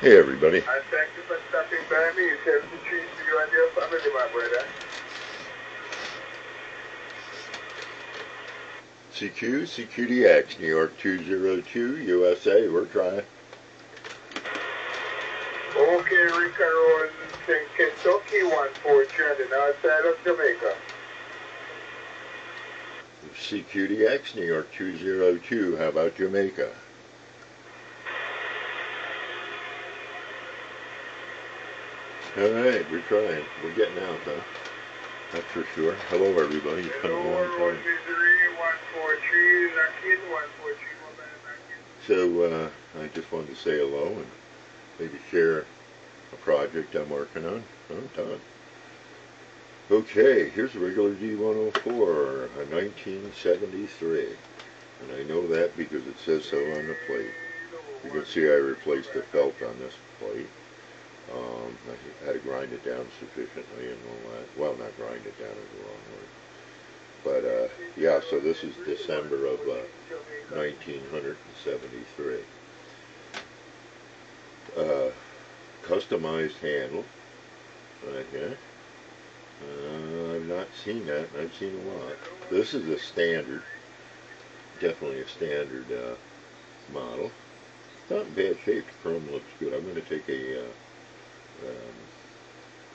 Hey everybody. And thank you for stopping by me. Tell the trees to you and your family, my brother. CQDX, New York 202, USA. We're trying. Okay, Reparing, Kentucky 143 on the north side of Jamaica. CQDX, New York 202. How about Jamaica? Alright, we're trying. We're getting out, though. That's for sure. Hello, everybody. It's been a long time. So, I just wanted to say hello and maybe share a project I'm working on. I'm done. Okay, here's a regular D-104, a 1973. And I know that because it says so on the plate. You can see I replaced the felt on this plate. I had to grind it down sufficiently and all that. Well, not grind it down is the wrong word. But, yeah, so this is December of 1973. Customized handle. Right here. I've not seen that. I've seen a lot. This is a standard. Definitely a standard model. Not in bad shape. The chrome looks good. I'm going to take a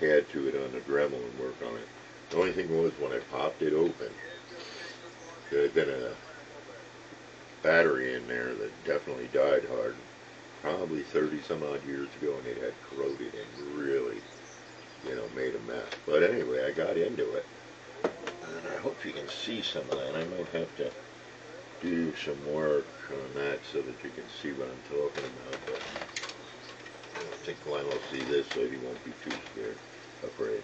add to it on the Dremel and work on it. The only thing was when I popped it open, there had been a battery in there that definitely died hard, probably 30 some odd years ago, and it had corroded and really, made a mess. But anyway, I got into it, and I hope you can see some of that. I might have to do some work on that so that you can see what I'm talking about, but I don't think Glenn will see this, so he won't be too afraid.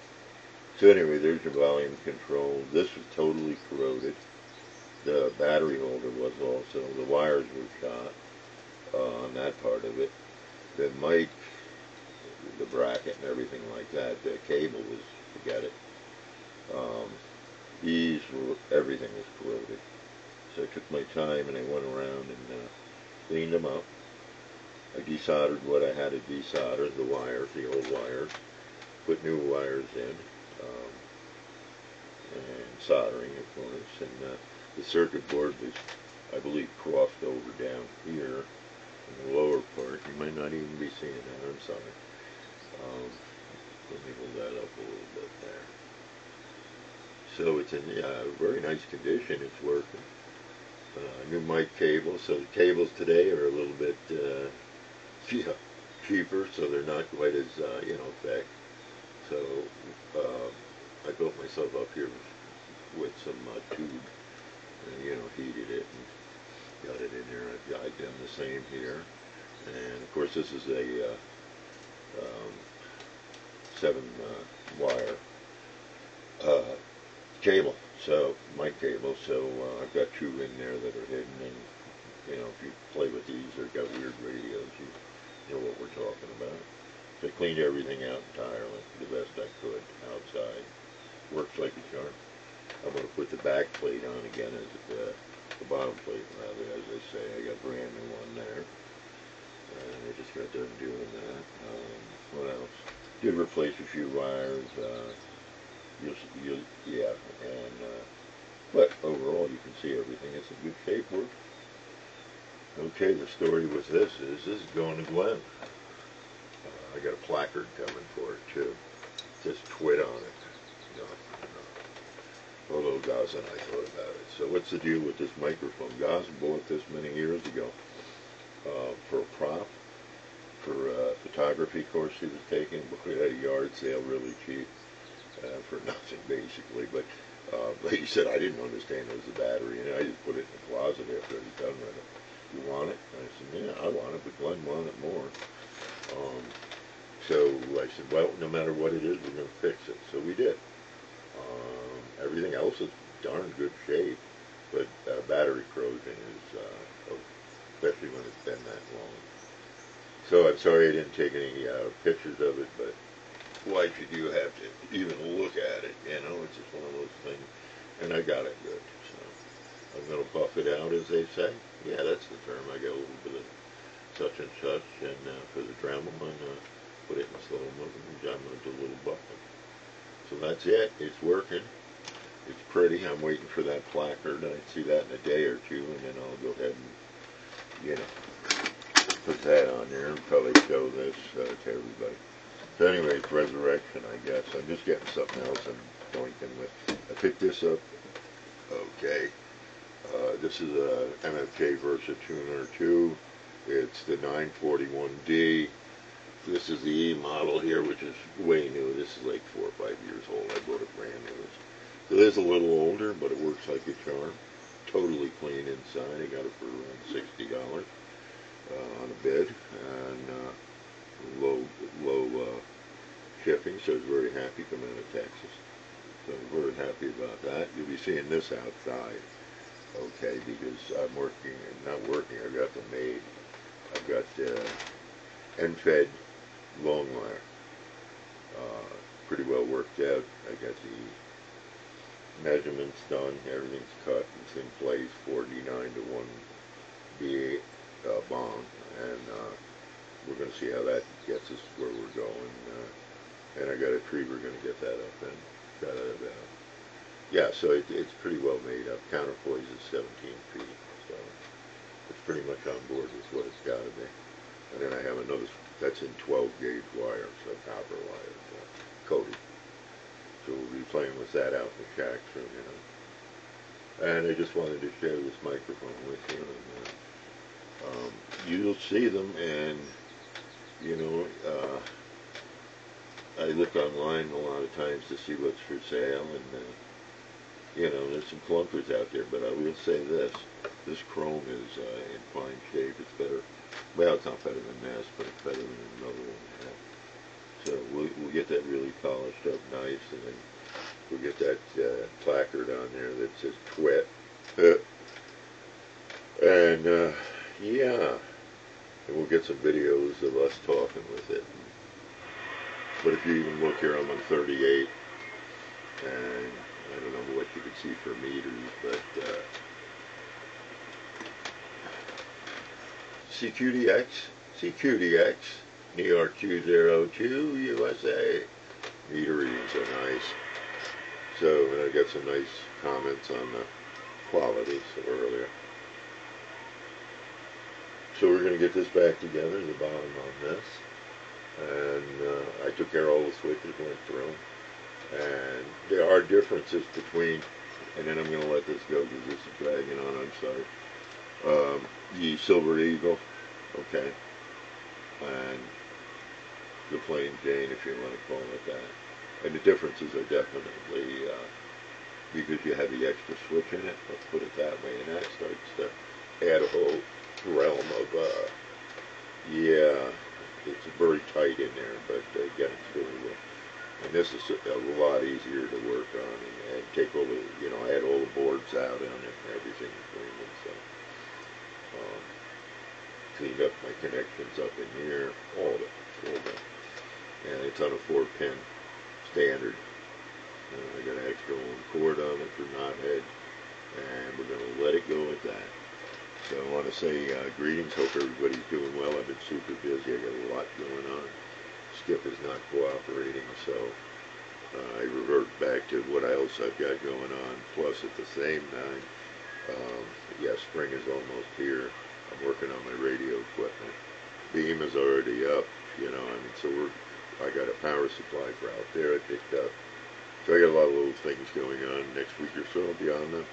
So anyway, there's your volume control. This was totally corroded. The battery holder was also. The wires were shot on that part of it. The mic, the bracket and everything like that, the cable was, forget it. These were, everything was corroded. So I took my time and I went around and cleaned them up. I desoldered what I had to desolder, the wires, the old wires, put new wires in, and soldering, of course, and the circuit board was, I believe, crossed over down here in the lower part. You might not even be seeing that, I'm sorry. Let me hold that up a little bit there. So it's in very nice condition, it's working. New mic cable, so the cables today are a little bit cheaper, so they're not quite as thick. So I built myself up here with some tube, and heated it and got it in there. I've done the same here, and of course this is a 7 wire cable. So mic cable. So I've got 2 in there that are hidden, and if you play with these, they've got weird radios. You know what we're talking about. So I cleaned everything out entirely, the best I could outside. Works like a charm. I'm going to put the back plate on again, as the bottom plate rather, as they say. I got a brand new one there, and I just got done doing that. What else? Did replace a few wires. But overall, you can see everything is in good shape. Work. Okay, the story with this is going to Glenn. I got a placard coming for it too. It says "Twit" on it. Although Gazza and I thought about it. So what's the deal with this microphone? Gazza bought this many years ago for a prop for a photography course he was taking. But at a yard sale, really cheap, for nothing basically. But he said, I didn't understand it was a battery, and I just put it in the closet after I was done with it. You want it? And I said, yeah, I want it, but Glenn wanted more. So I said, well, no matter what it is, we're going to fix it. So we did. Everything else is darn good shape, but battery corrosion is, especially when it's been that long. So I'm sorry I didn't take any pictures of it, but why should you have to even look at it? It's just one of those things. And I got it good. So I'm going to buff it out, as they say. Yeah, that's the term. I got a little bit of such and such, and for the Dremel, and put it in slow motion, and I'm going to do a little buckling. So that's it. It's working. It's pretty. I'm waiting for that placard. I'd see that in a day or two, and then I'll go ahead and, you know, put that on there and probably show this to everybody. So anyways, Resurrection, I guess. I'm just getting something else I'm doinking with. I picked this up. Okay. This is a MFK Versa 202. It's the 941D. This is the E model here, which is way new. This is like 4 or 5 years old. I bought it brand new. So it is a little older, but it works like a charm. Totally clean inside. I got it for around $60 on a bid, and low shipping. So I was very happy coming out of Texas. So I'm very happy about that. You'll be seeing this outside, okay? Because I'm working, not working. I've got them made. I've got end-fed long wire, pretty well worked out. I got the measurements done, everything's cut, it's in place, 49 to 1 B8 bond, and we're going to see how that gets us where we're going. And I got a tree we're going to get that up in. Yeah, so it's pretty well made up. Counterpoise is 17 feet, so it's pretty much on board with what it's got to be. And then I have another that's in 12 gauge wire, so copper wire, coated. So we'll be playing with that out in the shack soon, you know. And I just wanted to share this microphone with you. And, you'll see them, and you know, I look online a lot of times to see what's for sale, and you know, there's some clunkers out there. But I will say this: this chrome is in fine shape. It's better. Well, it's not better than this, but it's better than another one. So we'll get that really polished up nice, and then we'll get that placard on there that says "Twit." And yeah, and we'll get some videos of us talking with it. But if you even look here, I'm on 38, and I don't know what you can see for meters, but CQDX, NY202, USA. Meter readings are nice. So I got some nice comments on the quality earlier. So we're going to get this back together, the bottom on this. And I took care of all the switches, went through them. And there are differences between, and then I'm going to let this go because this is dragging on, I'm sorry. The Silver Eagle, okay, and the Plain Jane, if you want to call it that. And the differences are definitely because you have the extra switch in it, let's put it that way, and that starts to add a whole realm of, yeah, it's very tight in there, but again, it's really good. And this is a lot easier to work on and take all the, you know, I had all the boards out on it and everything between them, so cleaned up my connections up in here, all of it. And it's on a 4-pin standard. I got an extra 1 cord on it for knothead, and we're going to let it go at that. So I want to say greetings, hope everybody's doing well. I've been super busy, I got a lot going on. Skip is not cooperating, so I revert back to what else I've got going on. Plus, at the same time, yeah, spring is almost here. I'm working on my radio equipment. Beam is already up, you know. I mean, so I got a power supply for out there I picked up. So I got a lot of little things going on. Next week or so, I'll be on them.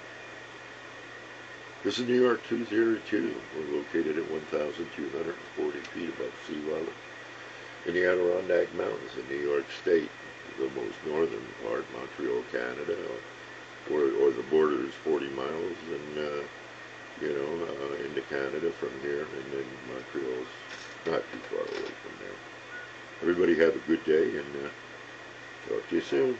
This is NY202. We're located at 1,240 feet above sea level in the Adirondack Mountains in New York State, the most northern part, Montreal, Canada, or the border is 40 miles, and you know, into Canada from here, and then Montreal's not too far away from there. Everybody have a good day, and talk to you soon.